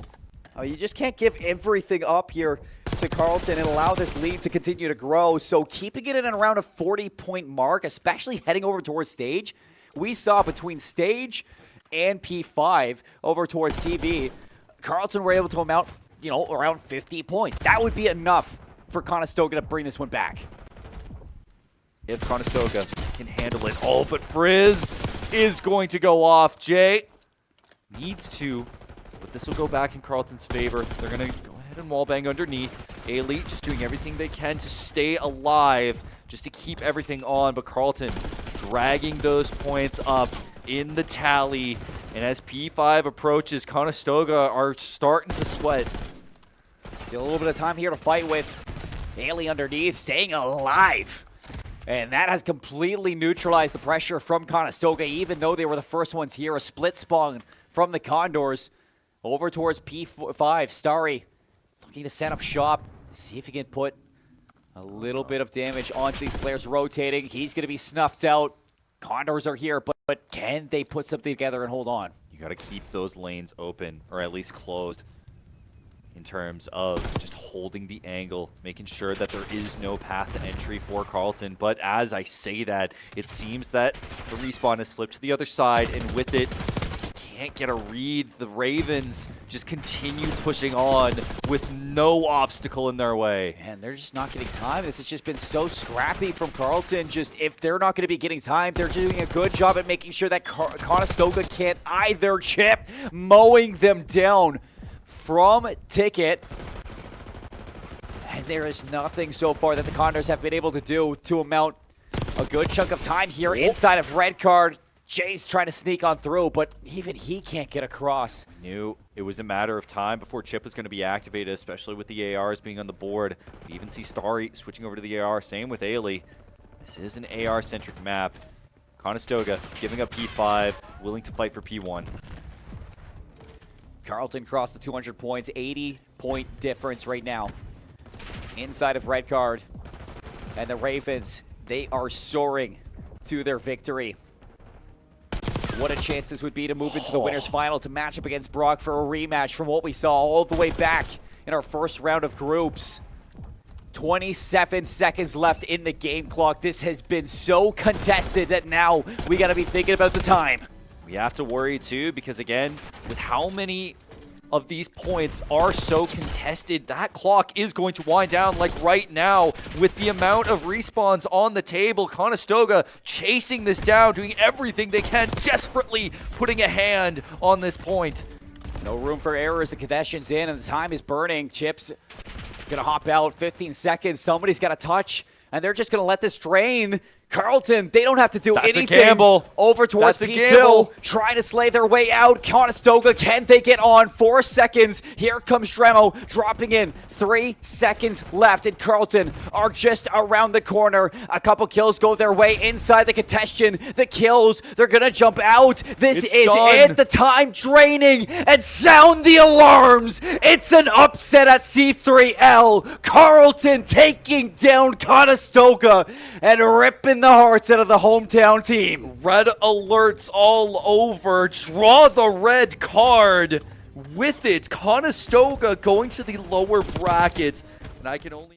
You just can't give everything up here to Carleton and allow this lead to continue to grow. So keeping it in and around a 40-point mark, especially heading over towards stage, we saw between stage and P5 over towards TV, Carleton were able to amount, around 50 points. That would be enough for Conestoga to bring this one back. If Conestoga can handle it. Oh, but Frizz is going to go off. Jay needs to, but this will go back in Carleton's favor. They're going to go ahead and wallbang underneath. Aiylee just doing everything they can to stay alive, just to keep everything on, but Carleton dragging those points up in the tally. And as P5 approaches, Conestoga are starting to sweat. Still a little bit of time here to fight with. Aiylee underneath, staying alive. And that has completely neutralized the pressure from Conestoga, even though they were the first ones here. A split spawn from the Condors over towards P5. Starry looking to set up shop, see if he can put A little bit of damage onto these players rotating. He's going to be snuffed out. Condors are here, but can they put something together and hold on? You got to keep those lanes open, or at least closed, in terms of just holding the angle, making sure that there is no path to entry for Carleton. But as I say that, it seems that the respawn is flipped to the other side, and with it, can't get a read. The Ravens just continue pushing on with no obstacle in their way. Man, they're just not getting time. This has just been so scrappy from Carleton. Just if they're not going to be getting time, they're doing a good job at making sure that Conestoga can't either. Chip mowing them down from Ticket. And there is nothing so far that the Condors have been able to do to amount a good chunk of time here inside of red card. Jay's trying to sneak on through, but even he can't get across. Knew it was a matter of time before Chip was going to be activated, especially with the ARs being on the board. We even see Starry switching over to the AR, same with Aiylee. This is an AR-centric map. Conestoga giving up P5, willing to fight for P1. Carleton crossed the 200 points, 80-point difference right now inside of red card. And the Ravens, they are soaring to their victory. What a chance this would be to move into the winners final, to match up against Brock for a rematch from what we saw all the way back in our first round of groups. 27 seconds left in the game clock. This has been so contested that now we got to be thinking about the time. We have to worry too, because again, with how many of these points are so contested, that clock is going to wind down like right now with the amount of respawns on the table. Conestoga chasing this down, doing everything they can, desperately putting a hand on this point. No room for errors. The congestion's in and the time is burning. Chips gonna hop out, 15 seconds. Somebody's got to touch, and they're just gonna let this drain. Carleton, they don't have to do anything. A gamble. Over towards That's a P2, gamble. trying to slay their way out. Conestoga, can they get on? 4 seconds. Here comes Dremo, dropping in. 3 seconds left, and Carleton are just around the corner. A couple kills go their way inside the contention. The kills, they're gonna jump out. This is it. The time draining, and sound the alarms. It's an upset at C3L. Carleton taking down Conestoga and ripping the hearts out of the hometown team. Red alerts all over. Draw the red card. With it, Conestoga going to the lower brackets. And I can only...